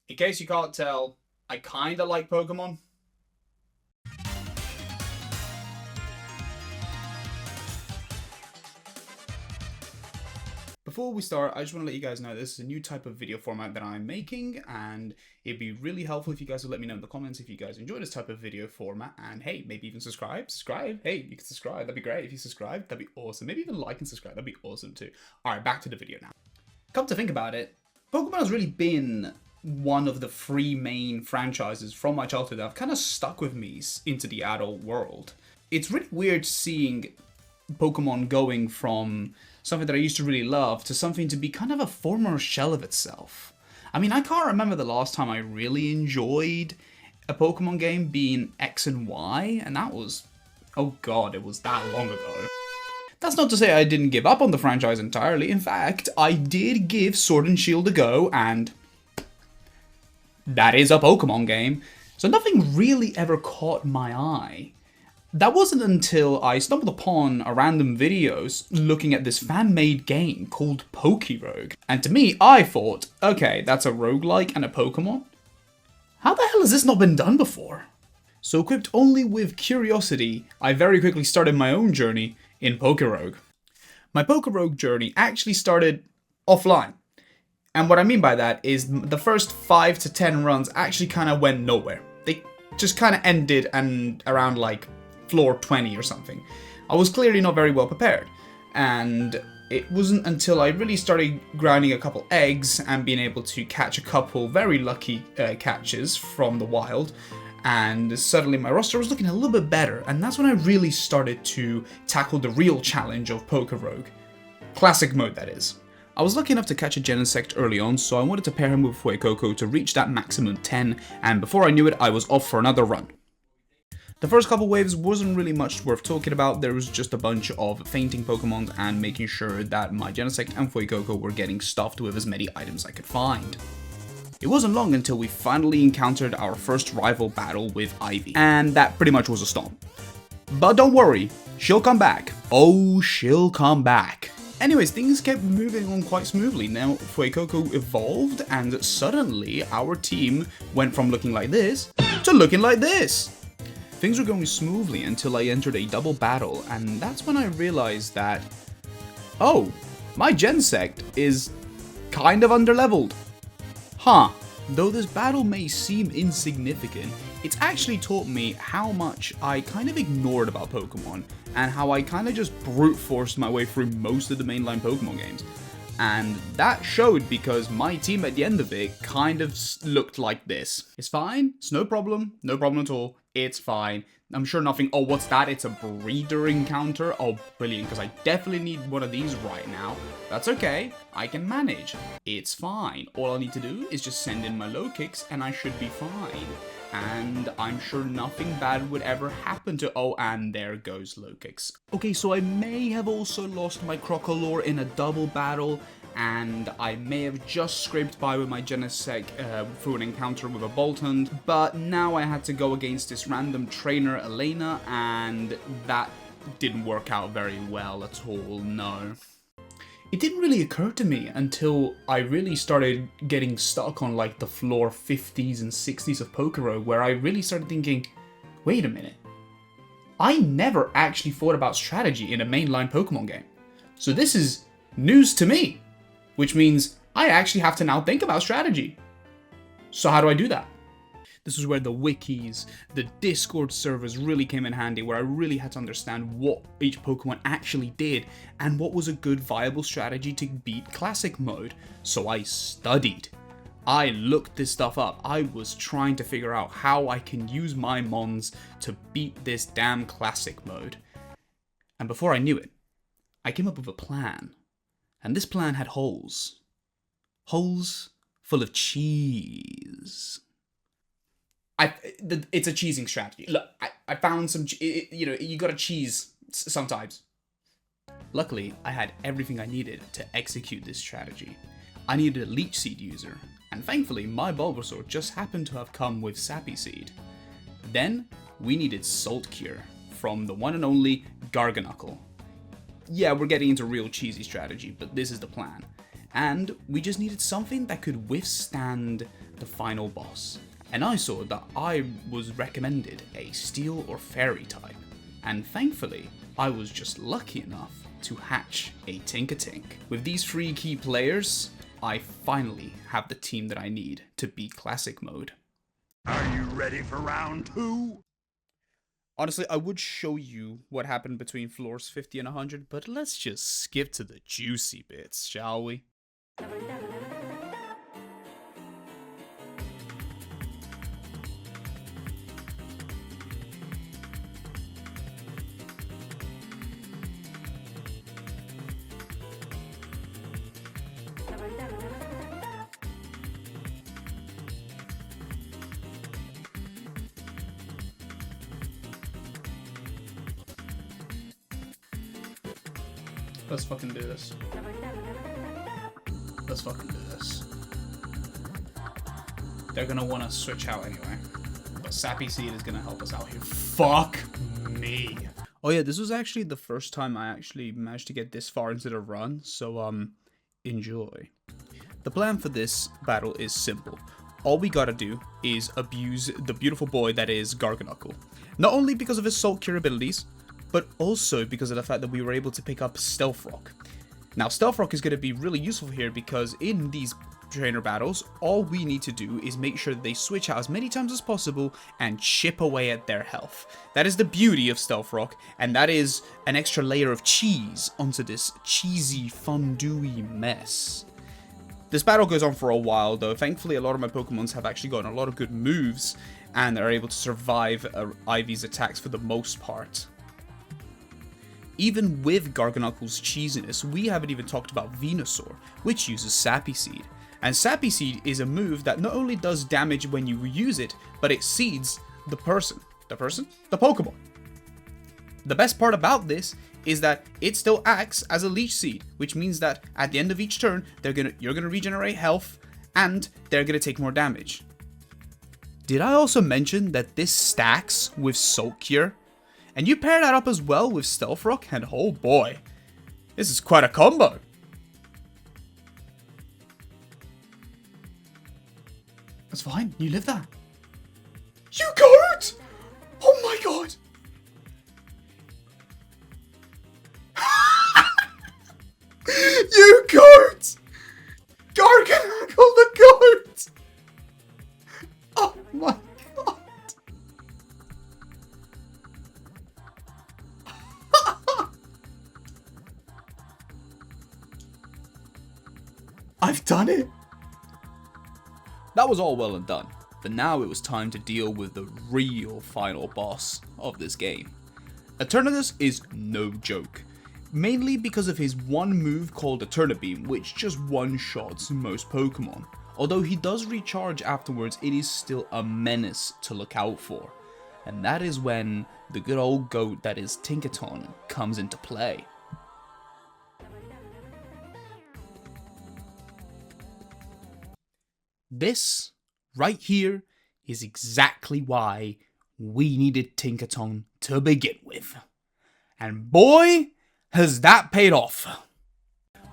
In case you can't tell, I kinda like Pokemon. Before we start, I just want to let you guys know this is a new type of video format that I'm making, and it'd be really helpful if you guys would let me know in the comments if you guys enjoy this type of video format, and hey, maybe even subscribe. Hey, you can subscribe, that'd be great. If you subscribe, that'd be awesome. Maybe even like and subscribe, that'd be awesome too. Alright, back to the video now. Come to think about it, Pokemon has really been one of the three main franchises from my childhood that have kind of stuck with me into the adult world. It's really weird seeing Pokemon going from something that I used to really love to something to be kind of a former shell of itself. I mean, I can't remember the last time I really enjoyed a Pokemon game being X and Y, and that was, oh god, it was that long ago. That's not to say I didn't give up on the franchise entirely. In fact, I did give Sword and Shield a go, and that is a Pokemon game. So nothing really ever caught my eye. That wasn't until I stumbled upon a random videos looking at this fan-made game called Pokerogue. And to me, I thought, okay, that's a roguelike and a Pokemon? How the hell has this not been done before? So equipped only with curiosity, I very quickly started my own journey in Pokerogue. My Pokerogue journey actually started offline. And what I mean by that is the first 5 to 10 runs actually kind of went nowhere. They just kind of ended and around like floor 20 or something. I was clearly not very well prepared, and it wasn't until I really started grinding a couple eggs and being able to catch a couple very lucky catches from the wild, and suddenly my roster was looking a little bit better, and that's when I really started to tackle the real challenge of Pokerogue. Classic mode, that is. I was lucky enough to catch a Genesect early on, so I wanted to pair him with Fuecoco to reach that maximum 10, and before I knew it, I was off for another run. The first couple waves wasn't really much worth talking about. There was just a bunch of fainting Pokemon and making sure that my Genesect and Fuecoco were getting stuffed with as many items I could find. It wasn't long until we finally encountered our first rival battle with Ivy, and that pretty much was a stomp. But don't worry, she'll come back. Oh, she'll come back. Anyways, things kept moving on quite smoothly. Now, Fuecoco evolved, and suddenly our team went from looking like this to looking like this. Things were going smoothly until I entered a double battle, and that's when I realized that, oh, my Genesect is kind of underleveled. Huh. Though this battle may seem insignificant, it's actually taught me how much I kind of ignored about Pokemon, and how I kind of just brute forced my way through most of the mainline Pokemon games. And that showed because my team at the end of it kind of looked like this. It's fine, it's no problem at all, it's fine. I'm sure nothing, oh what's that, it's a breeder encounter, oh brilliant, because I definitely need one of these right now. That's okay, I can manage, it's fine. All I need to do is just send in my low kicks and I should be fine. And I'm sure nothing bad would ever happen to, oh, and there goes low kicks. Okay, so I may have also lost my Crocalor in a double battle, and I may have just scraped by with my Genesect through an encounter with a Boltund, but now I had to go against this random trainer, Elena, and that didn't work out very well at all, no. It didn't really occur to me until I really started getting stuck on like the floor 50s and 60s of Pokerogue, where I really started thinking, wait a minute, I never actually thought about strategy in a mainline Pokemon game. So this is news to me, which means I actually have to now think about strategy. So how do I do that? This is where the wikis, the Discord servers really came in handy, where I really had to understand what each Pokemon actually did and what was a good viable strategy to beat Classic mode. So I studied. I looked this stuff up. I was trying to figure out how I can use my Mons to beat this damn Classic mode. And before I knew it, I came up with a plan. And this plan had holes. Holes full of cheese. It's a cheesing strategy. Look, I found some, you gotta cheese sometimes. Luckily, I had everything I needed to execute this strategy. I needed a Leech Seed user, and thankfully my Bulbasaur just happened to have come with Sappy Seed. Then, we needed Salt Cure from the one and only Garganacl. Yeah, we're getting into real cheesy strategy, but this is the plan. and we just needed something that could withstand the final boss. And I saw that I was recommended a steel or fairy type, and thankfully I was just lucky enough to hatch a Tinkatink. With these 3 key players, I finally have the team that I need to beat classic mode. Are you ready for round 2? Honestly, I would show you what happened between floors 50 and 100, but let's just skip to the juicy bits, shall we? Let's fucking do this. Let's fucking do this. They're gonna want to switch out anyway. But Sappy Seed is gonna help us out here. Fuck me. Oh yeah, this was actually the first time I actually managed to get this far into the run, so enjoy. The plan for this battle is simple. All we gotta do is abuse the beautiful boy that is Garganacl. Not only because of his Salt Cure abilities, but also because of the fact that we were able to pick up Stealth Rock. Now, Stealth Rock is going to be really useful here because in these trainer battles, all we need to do is make sure that they switch out as many times as possible and chip away at their health. That is the beauty of Stealth Rock, and that is an extra layer of cheese onto this cheesy, fondue-y mess. This battle goes on for a while, though. Thankfully, a lot of my Pokemons have actually gotten a lot of good moves, and are able to survive Ivy's attacks for the most part. Even with Garganacl's cheesiness, we haven't even talked about Venusaur, which uses Sappy Seed. And Sappy Seed is a move that not only does damage when you use it, but it seeds the person. The Pokemon. The best part about this is that it still acts as a Leech Seed, which means that at the end of each turn, you're gonna regenerate health, and they're gonna take more damage. Did I also mention that this stacks with Salt Cure? And you pair that up as well with Stealth Rock, and oh boy, this is quite a combo. That's fine, you live that. You goat! Oh my god! You goat! Garganacl the goat! Oh my god! I've done it! That was all well and done, but now it was time to deal with the real final boss of this game. Eternatus is no joke, mainly because of his one move called Eternabeam, which just one-shots most Pokemon. Although he does recharge afterwards, it is still a menace to look out for. And that is when the good old goat that is Tinkaton comes into play. This, right here, is exactly why we needed Tinkaton to begin with. And boy, has that paid off.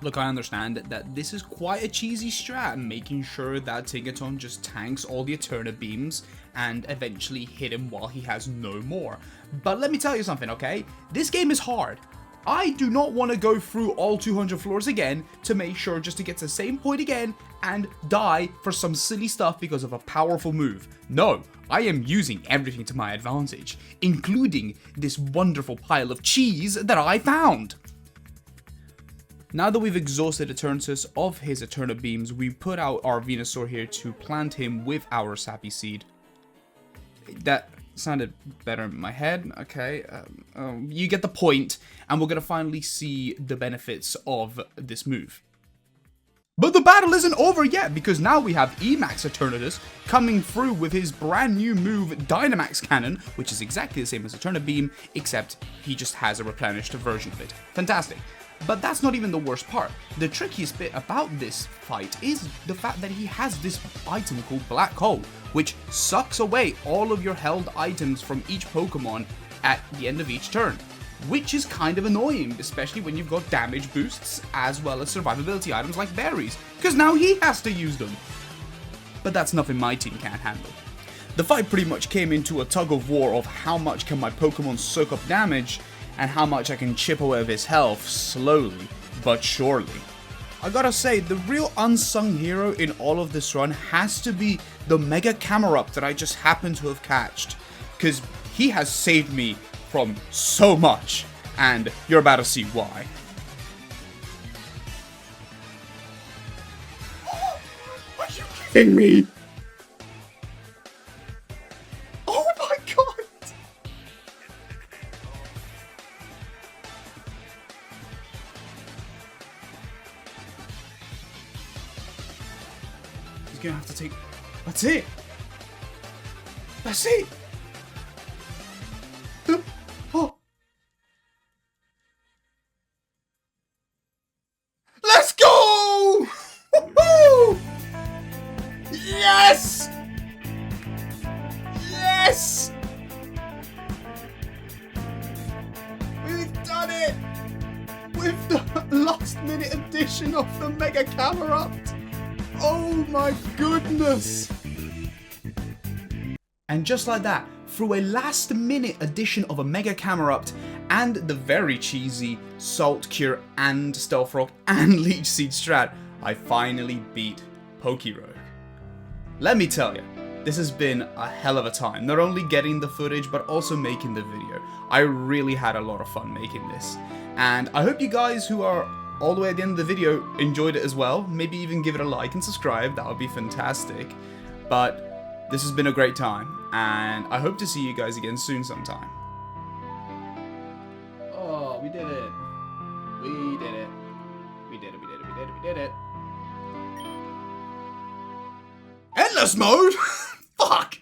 Look, I understand that this is quite a cheesy strat, making sure that Tinkaton just tanks all the Eterna beams and eventually hit him while he has no more. But let me tell you something, okay? This game is hard. I do not want to go through all 200 floors again to make sure just to get to the same point again and die for some silly stuff because of a powerful move. No, I am using everything to my advantage, including this wonderful pile of cheese that I found. Now that we've exhausted Eternatus of his Eterna Beams, we put out our Venusaur here to plant him with our Sappy Seed. That sounded better in my head. Okay, you get the point, and we're gonna finally see the benefits of this move. But the battle isn't over yet, because now we have Emax Eternatus coming through with his brand new move Dynamax Cannon, which is exactly the same as Eterna Beam, except he just has a replenished version of it. Fantastic. But that's not even the worst part. The trickiest bit about this fight is the fact that he has this item called Black Hole, which sucks away all of your held items from each Pokemon at the end of each turn. which is kind of annoying, especially when you've got damage boosts as well as survivability items like berries, because now he has to use them. But that's nothing my team can't handle. The fight pretty much came into a tug of war of how much can my Pokemon soak up damage and how much I can chip away of his health slowly but surely. I gotta say, the real unsung hero in all of this run has to be the Mega Camerupt that I just happened to have catched, because he has saved me from so much, and you're about to see why. Are you kidding me? Oh my god! He's gonna have to take... That's it! That's it! Oh! Let's go! Woohoo! Yes! Yes! We've done it! With the last minute edition of the Mega Camerupt! Oh my goodness! And just like that, through a last minute edition of a Mega Camerupt and the very cheesy Salt Cure and Stealth Rock and Leech Seed strat, I finally beat Pokerogue. Let me tell you, this has been a hell of a time, not only getting the footage but also making the video. I really had a lot of fun making this, and I hope you guys who are all the way at the end of the video enjoyed it as well. Maybe even give it a like and subscribe, that would be fantastic. But this has been a great time, and I hope to see you guys again soon sometime. Oh, we did it. We did it. We did it, we did it, we did it, we did it. Endless mode? Fuck!